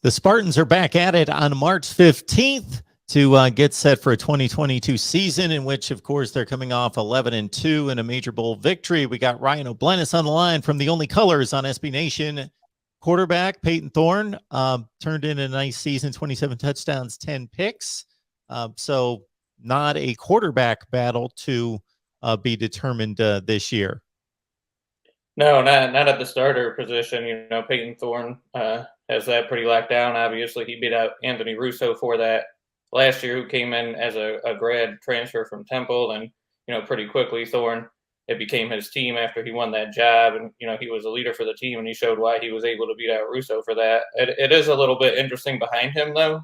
The Spartans are back at it on March 15th to get set for a 2022 season in which, of course, they're coming off 11-2 in a major bowl victory. We got Ryan O'Blennis on the line from the Only Colors on SB Nation. Quarterback Peyton Thorne turned in a nice season, 27 touchdowns, 10 picks. So not a quarterback battle to be determined this year. No, not at the starter position. You know, Peyton Thorne has that pretty locked down. Obviously, he beat out Anthony Russo for that last year, who came in as a grad transfer from Temple, and pretty quickly it became his team after he won that job, and he was a leader for the team, and he showed why he was able to beat out Russo for that. It is a little bit interesting behind him though.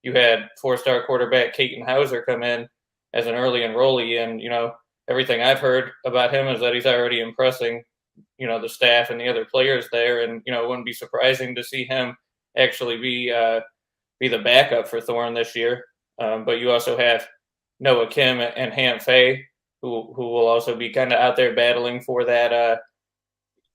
You had 4-star quarterback Caton Hauser come in as an early enrollee, and everything I've heard about him is that he's already impressing, the staff and the other players there. And, it wouldn't be surprising to see him actually be the backup for Thorne this year. But you also have Noah Kim and Ham Fay, who will also be kind of out there battling for that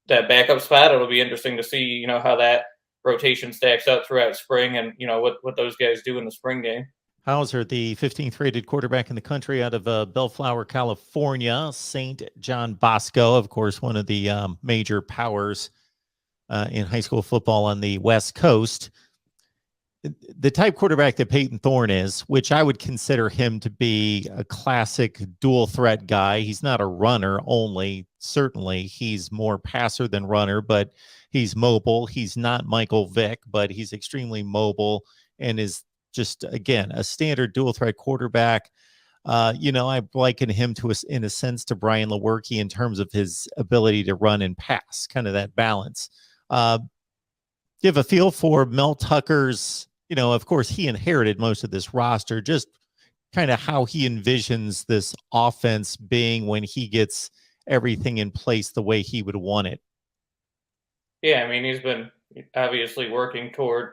backup spot. It'll be interesting to see, how that rotation stacks up throughout spring and, what those guys do in the spring game. Hauser, the 15th rated quarterback in the country out of Bellflower, California, St. John Bosco, of course, one of the major powers in high school football on the West Coast. The type quarterback that Peyton Thorne is, which I would consider him to be a classic dual threat guy. He's not a runner only. Certainly, he's more passer than runner, but he's mobile. He's not Michael Vick, but he's extremely mobile and is just, again, a standard dual threat quarterback. I liken him in a sense to Brian Lewerke in terms of his ability to run and pass, kind of that balance. Give a feel for Mel Tucker's, of course, he inherited most of this roster, just kind of how he envisions this offense being when he gets everything in place the way he would want it. Yeah, I mean, he's been obviously working toward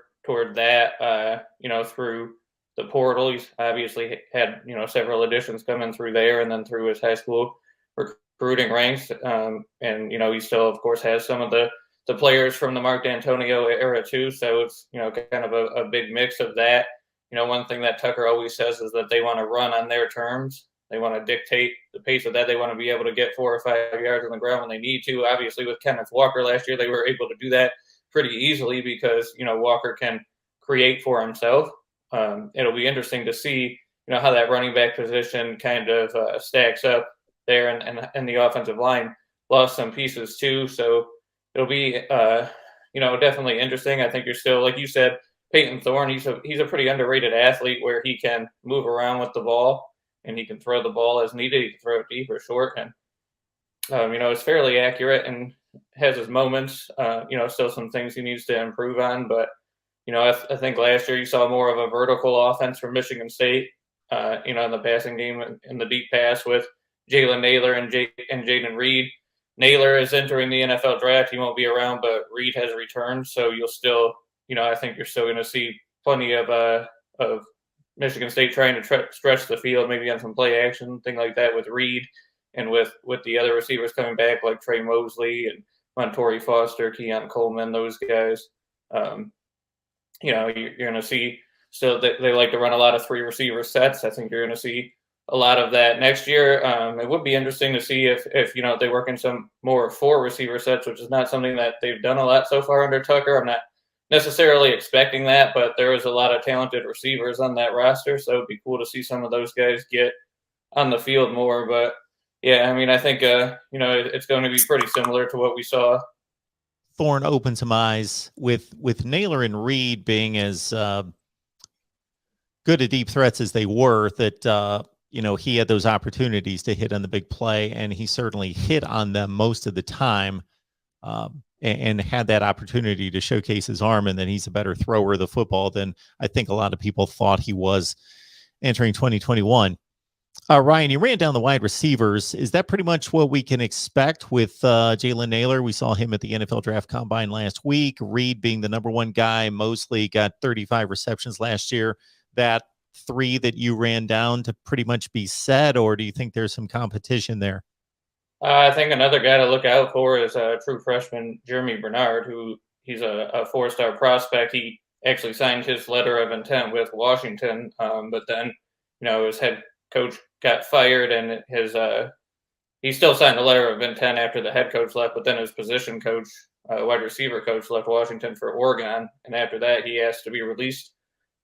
that, through the portal. He's obviously had, several additions coming through there and then through his high school recruiting ranks. And, he still, of course, has some of the players from the Mark D'Antonio era too. So it's, kind of a big mix of that. One thing that Tucker always says is that they want to run on their terms. They want to dictate the pace of that. They want to be able to get 4 or 5 yards on the ground when they need to. Obviously, with Kenneth Walker last year, they were able to do that pretty easily because, Walker can create for himself. It'll be interesting to see, how that running back position kind of stacks up there, and the offensive line lost some pieces too. So it'll be, definitely interesting. I think you're still, like you said, Peyton Thorne, he's a pretty underrated athlete where he can move around with the ball and he can throw the ball as needed. He can throw it deep or short. And, it's fairly accurate and has his moments, still some things he needs to improve on. But, I think last year you saw more of a vertical offense from Michigan State, in the passing game in the deep pass with Jaylen Naylor and Jaden Reed. Naylor is entering the NFL draft. He won't be around, but Reed has returned. So you'll still, I think you're still going to see plenty of Michigan State trying to stretch the field, maybe on some play action, thing like that with Reed. And with the other receivers coming back like Tre Moseley and Montori Foster, Keon Coleman, those guys, you're going to see still they like to run a lot of 3 receiver sets. I think you're going to see a lot of that next year. It would be interesting to see if they work in some more 4 receiver sets, which is not something that they've done a lot so far under Tucker. I'm not necessarily expecting that, but there is a lot of talented receivers on that roster, so it'd be cool to see some of those guys get on the field more. But yeah, I mean, I think, it's going to be pretty similar to what we saw. Thorne opened some eyes with Naylor and Reed being as good at deep threats as they were, that, he had those opportunities to hit on the big play, and he certainly hit on them most of the time, and had that opportunity to showcase his arm, and then he's a better thrower of the football than I think a lot of people thought he was entering 2021. Ryan, you ran down the wide receivers. Is that pretty much what we can expect with Jaylen Naylor? We saw him at the NFL Draft Combine last week. Reed being the number 1 guy. Moseley got 35 receptions last year. That 3 that you ran down to pretty much be set, or do you think there's some competition there? I think another guy to look out for is true freshman Jeremy Bernard, who he's a 4-star prospect. He actually signed his letter of intent with Washington, but then his head coach got fired, and he still signed the letter of intent after the head coach left, but then his position coach, wide receiver coach, left Washington for Oregon, and after that he asked to be released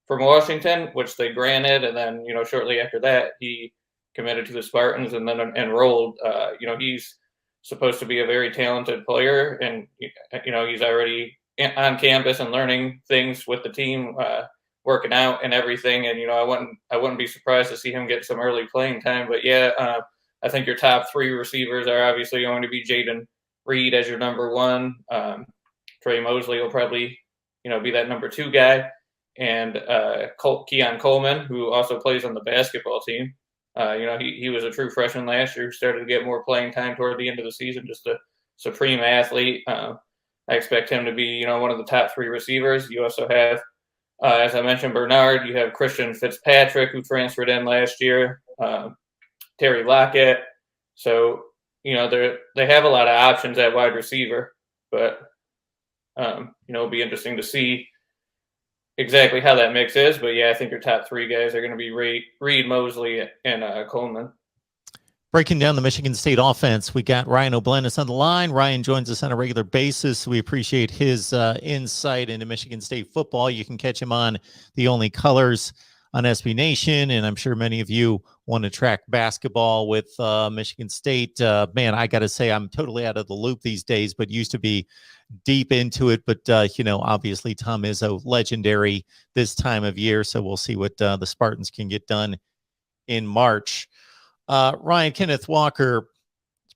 from Washington, which they granted, and then shortly after that he committed to the Spartans and then enrolled. He's supposed to be a very talented player, and he's already on campus and learning things with the team, working out and everything. And I wouldn't be surprised to see him get some early playing time. But I think your top 3 receivers are obviously going to be Jayden Reed as your number 1. Tre Moseley will probably be that number 2 guy, and Keon Coleman, who also plays on the basketball team. He was a true freshman last year, started to get more playing time toward the end of the season, just a supreme athlete. I expect him to be, one of the top 3 receivers. You also have, as I mentioned, Bernard. You have Christian Fitzpatrick, who transferred in last year, Terry Lockett. So, they have a lot of options at wide receiver, but, it'll be interesting to see exactly how that mix is. But I think your top 3 guys are going to be Reed, Moseley, and Coleman. Breaking down the Michigan State offense, we got Ryan O'Blennis on the line. Ryan joins us on a regular basis. We appreciate his insight into Michigan State football. You can catch him on The Only Colors on SB Nation, and I'm sure many of you want to track basketball with Michigan State. Man, I got to say, I'm totally out of the loop these days, but used to be deep into it. But, obviously Tom Izzo, legendary this time of year, so we'll see what the Spartans can get done in March. Ryan, Kenneth Walker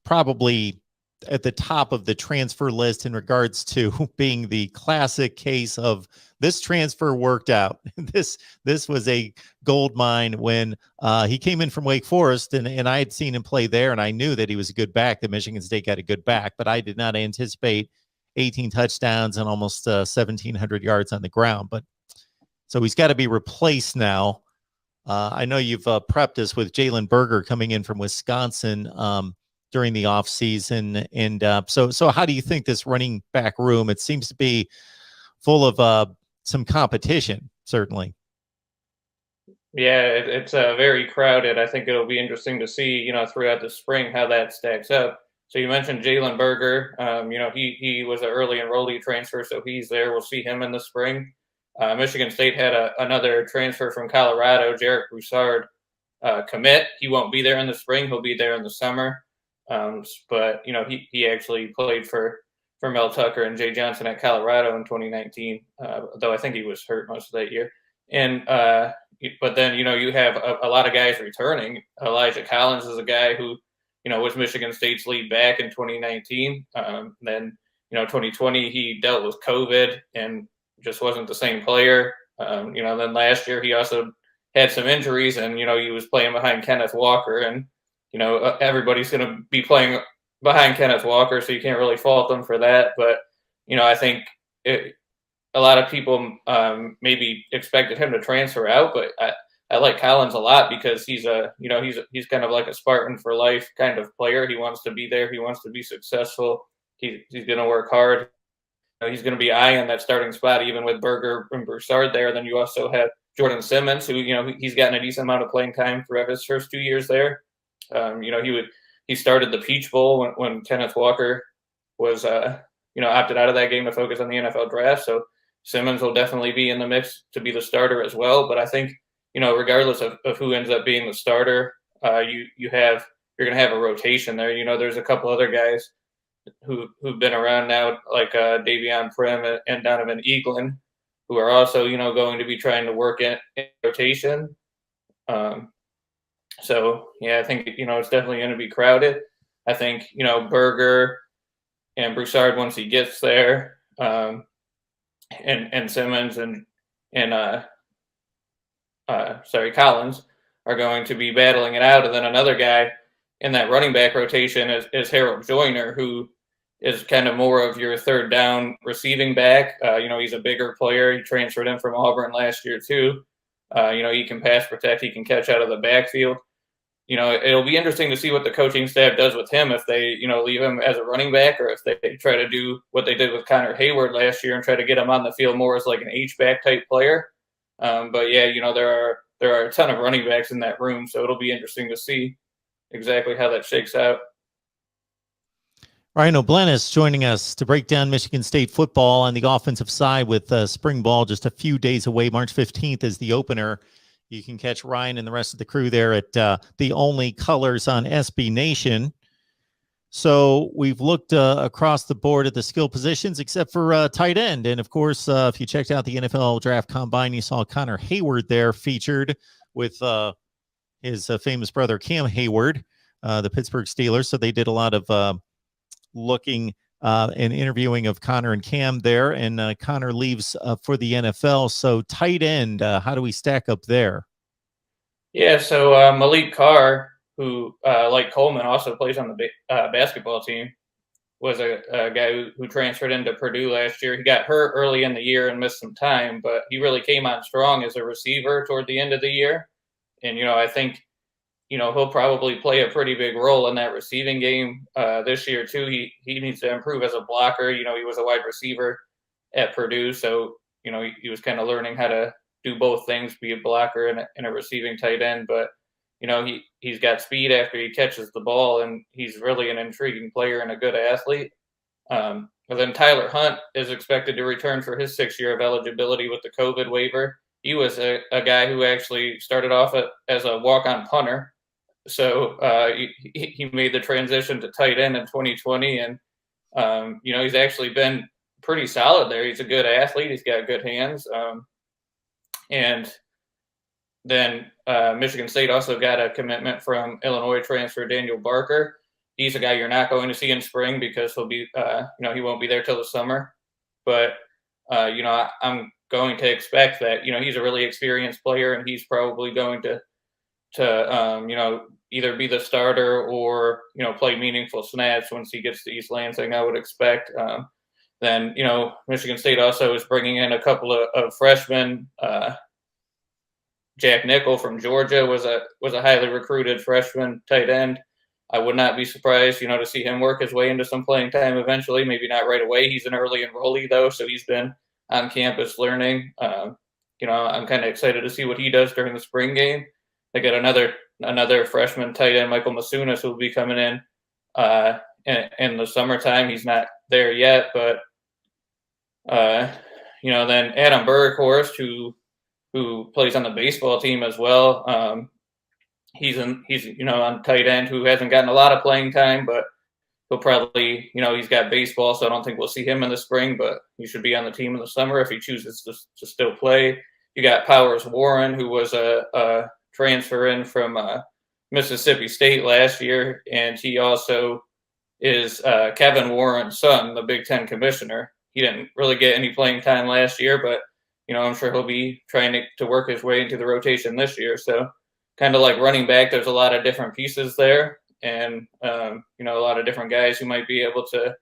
probably at the top of the transfer list in regards to being the classic case of this transfer worked out. This was a gold mine when he came in from Wake Forest, and I had seen him play there, and I knew that he was a good back, that Michigan State got a good back, but I did not anticipate 18 touchdowns and almost 1,700 yards on the ground. But so he's got to be replaced now. I know you've prepped us with Jalen Berger coming in from Wisconsin during the offseason. And so how do you think this running back room, it seems to be full of some competition, certainly. Yeah, it's very crowded. I think it'll be interesting to see, throughout the spring how that stacks up. So you mentioned Jalen Berger. He was an early enrollee transfer, so he's there. We'll see him in the spring. Michigan State had another transfer from Colorado, Jarek Broussard, commit. He won't be there in the spring. He'll be there in the summer. But he actually played for Mel Tucker and Jay Johnson at Colorado in 2019, though I think he was hurt most of that year. And but then you have a lot of guys returning. Elijah Collins is a guy who was Michigan State's lead back in 2019. Then 2020 he dealt with COVID and just wasn't the same player. Then last year he also had some injuries, and he was playing behind Kenneth Walker, and everybody's going to be playing behind Kenneth Walker, so you can't really fault them for that. But I think a lot of people maybe expected him to transfer out, but I like Collins a lot because he's he's kind of like a Spartan for life kind of player. He wants to be there. He wants to be successful. He's going to work hard. He's going to be eyeing that starting spot, even with Berger and Broussard there. Then you also have Jordan Simmons, who he's gotten a decent amount of playing time throughout his first 2 years there. He started the Peach Bowl when Kenneth Walker was opted out of that game to focus on the NFL draft. So Simmons will definitely be in the mix to be the starter as well. But I think regardless of who ends up being the starter, you're going to have a rotation there. There's a couple other guys who've been around now, like Davion Prim and Donovan Eaglin, who are also, going to be trying to work in rotation. So, I think, it's definitely going to be crowded. I think, Berger and Broussard, once he gets there, and Simmons and Collins are going to be battling it out. And then another guy in that running back rotation is Harold Joyner, who is kind of more of your third down receiving back. He's a bigger player. He transferred in from Auburn last year too. He can pass protect. He can catch out of the backfield. it'll be interesting to see what the coaching staff does with him, if they, leave him as a running back, or if they try to do what they did with Connor Hayward last year and try to get him on the field more as like an H-back type player. But yeah, there are a ton of running backs in that room, so it'll be interesting to see exactly how that shakes out. Ryan O'Blennis joining us to break down Michigan State football on the offensive side with spring ball just a few days away. March 15th is the opener. You can catch Ryan and the rest of the crew there at the Only Colors on SB Nation. So we've looked across the board at the skill positions except for tight end. And, of course, if you checked out the NFL Draft Combine, you saw Connor Hayward there featured with his famous brother Cam Hayward, the Pittsburgh Steelers. So they did a lot of looking and interviewing of Connor and Cam there, and Connor leaves for the NFL. So tight end, how do we stack up there? Yeah, so Malik Carr, who, like Coleman, also plays on the basketball team, was a guy who transferred into Purdue last year. He got hurt early in the year and missed some time, but he really came on strong as a receiver toward the end of the year. And, I think, he'll probably play a pretty big role in that receiving game this year, too. He needs to improve as a blocker. He was a wide receiver at Purdue, so, he was kind of learning how to do both things, be a blocker and a receiving tight end. But, he's got speed after he catches the ball, and he's really an intriguing player and a good athlete. But then Tyler Hunt is expected to return for his 6th year of eligibility with the COVID waiver. He was a guy who actually started off as a walk-on punter. So he made the transition to tight end in 2020, and he's actually been pretty solid there. He's a good athlete. He's got good hands. And then Michigan State also got a commitment from Illinois transfer Daniel Barker. He's a guy you're not going to see in spring because he'll be, he won't be there till the summer. But I'm going to expect that he's a really experienced player, and he's probably going to either be the starter or, play meaningful snaps once he gets to East Lansing, I would expect. Then, Michigan State also is bringing in a couple of freshmen. Jack Nickel from Georgia was a highly recruited freshman tight end. I would not be surprised, to see him work his way into some playing time eventually. Maybe not right away. He's an early enrollee, though, so he's been on campus learning. I'm kind of excited to see what he does during the spring game. They got another freshman tight end, Michael Masunas, who will be coming in the summertime. He's not there yet, but then Adam Burghorst, who plays on the baseball team as well. He's on tight end, who hasn't gotten a lot of playing time, but he'll probably, he's got baseball, so I don't think we'll see him in the spring, but he should be on the team in the summer if he chooses to still play. You got Powers Warren, who was a transfer in from Mississippi State last year, and he also is Kevin Warren's son, the Big Ten commissioner. He didn't really get any playing time last year, but I'm sure he'll be trying to work his way into the rotation this year. So kind of like running back, there's a lot of different pieces there, and a lot of different guys who might be able to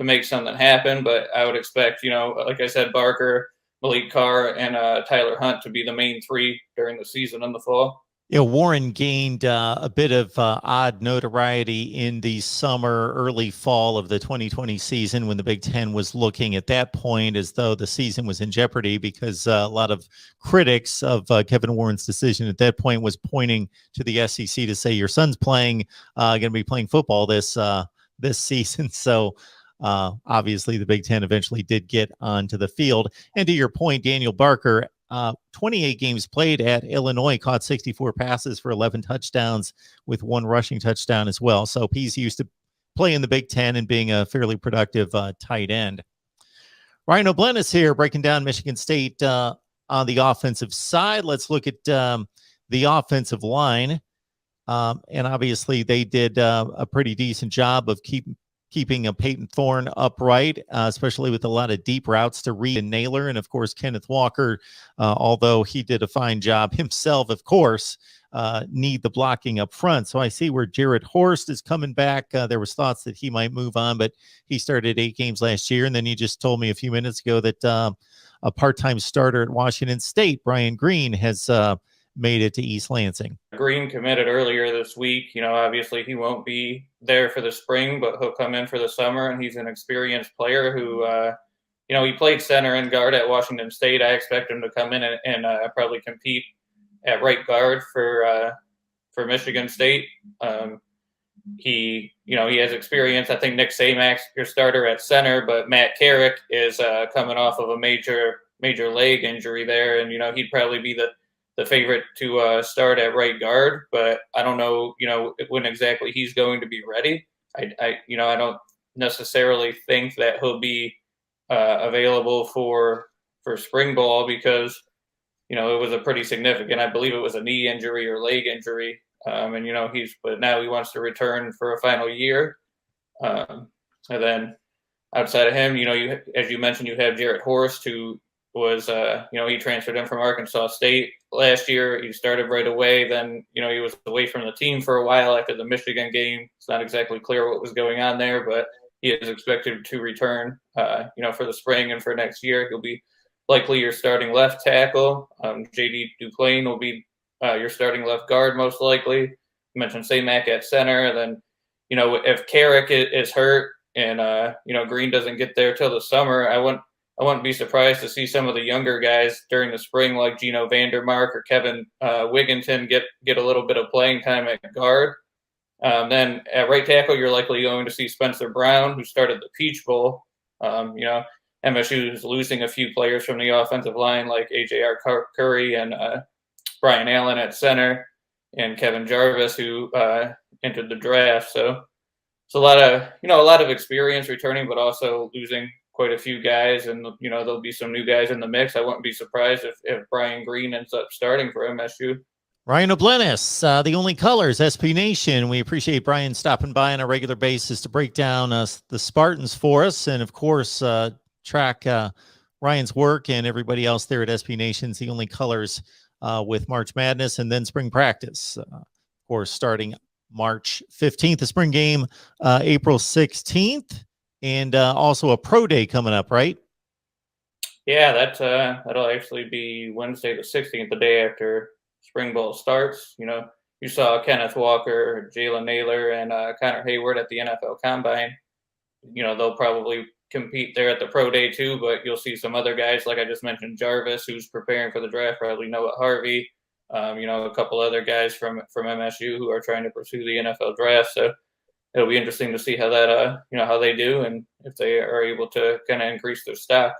make something happen. But I would expect, like I said, Barker, Malik Carr, and Tyler Hunt to be the main 3 during the season in the fall. Warren gained a bit of odd notoriety in the summer, early fall of the 2020 season when the Big Ten was looking at that point as though the season was in jeopardy, because a lot of critics of Kevin Warren's decision at that point was pointing to the SEC to say, your son's going to be playing football this season. So obviously the Big Ten eventually did get onto the field. And to your point, Daniel Barker, 28 games played at Illinois, caught 64 passes for 11 touchdowns with 1 rushing touchdown as well. So he's used to playing the Big Ten and being a fairly productive tight end. Ryan O'Blennis here breaking down Michigan State on the offensive side. Let's look at the offensive line. And obviously they did a pretty decent job of keeping a Peyton Thorne upright, especially with a lot of deep routes to Reed and Naylor. And, of course, Kenneth Walker, although he did a fine job himself, of course, need the blocking up front. So I see where Jarrett Horst is coming back. There was thoughts that he might move on, but he started 8 games last year. And then you just told me a few minutes ago that a part-time starter at Washington State, Brian Green, has made it to East Lansing. Green committed earlier this week. Obviously he won't be there for the spring, but he'll come in for the summer, and he's an experienced player who, he played center and guard at Washington State. I expect him to come in and probably compete at right guard for Michigan State. He has experience. I think Nick Samak's your starter at center, but Matt Carrick is coming off of a major leg injury there, and he'd probably be the favorite to start at right guard. But I don't know, when exactly he's going to be ready. I don't necessarily think that he'll be available for spring ball because it was a pretty significant. I believe it was a knee injury or leg injury. But now he wants to return for a final year. And then outside of him, as you mentioned, you have Jarrett Horst, who was, he transferred in from Arkansas State last year. He started right away. Then, he was away from the team for a while after the Michigan game. It's not exactly clear what was going on there, but he is expected to return, for the spring and for next year. He'll be likely your starting left tackle. J.D. Duplain will be your starting left guard, most likely. You mentioned Samak at center. Then, if Carrick is hurt and, Green doesn't get there till the summer, I wouldn't be surprised to see some of the younger guys during the spring, like Gino Vandermark or Kevin Wigginton, get a little bit of playing time at guard. Then at right tackle, you're likely going to see Spencer Brown, who started the Peach Bowl. MSU is losing a few players from the offensive line, like A.J.R. Curry and Brian Allen at center, and Kevin Jarvis, who entered the draft. So it's a lot of experience returning, but also losing quite a few guys, and there'll be some new guys in the mix. I wouldn't be surprised if Brian Green ends up starting for MSU. Ryan Oblenis, the Only Colors, SP Nation. We appreciate Brian stopping by on a regular basis to break down the Spartans for us, and of course track Ryan's work and everybody else there at SP Nation's The Only Colors with March Madness and then spring practice. Of course, starting March 15th, the spring game, April 16th, and also a pro day coming up, right? Yeah, that'll actually be Wednesday the 16th, the day after spring ball starts. You saw Kenneth Walker, Jaylen Naylor, and Connor Hayward at the NFL Combine. They'll probably compete there at the pro day too, but you'll see some other guys, like I just mentioned, Jarvis, who's preparing for the draft, probably Noah Harvey, a couple other guys from MSU who are trying to pursue the NFL draft. So it'll be interesting to see how that, how they do and if they are able to kind of increase their stock.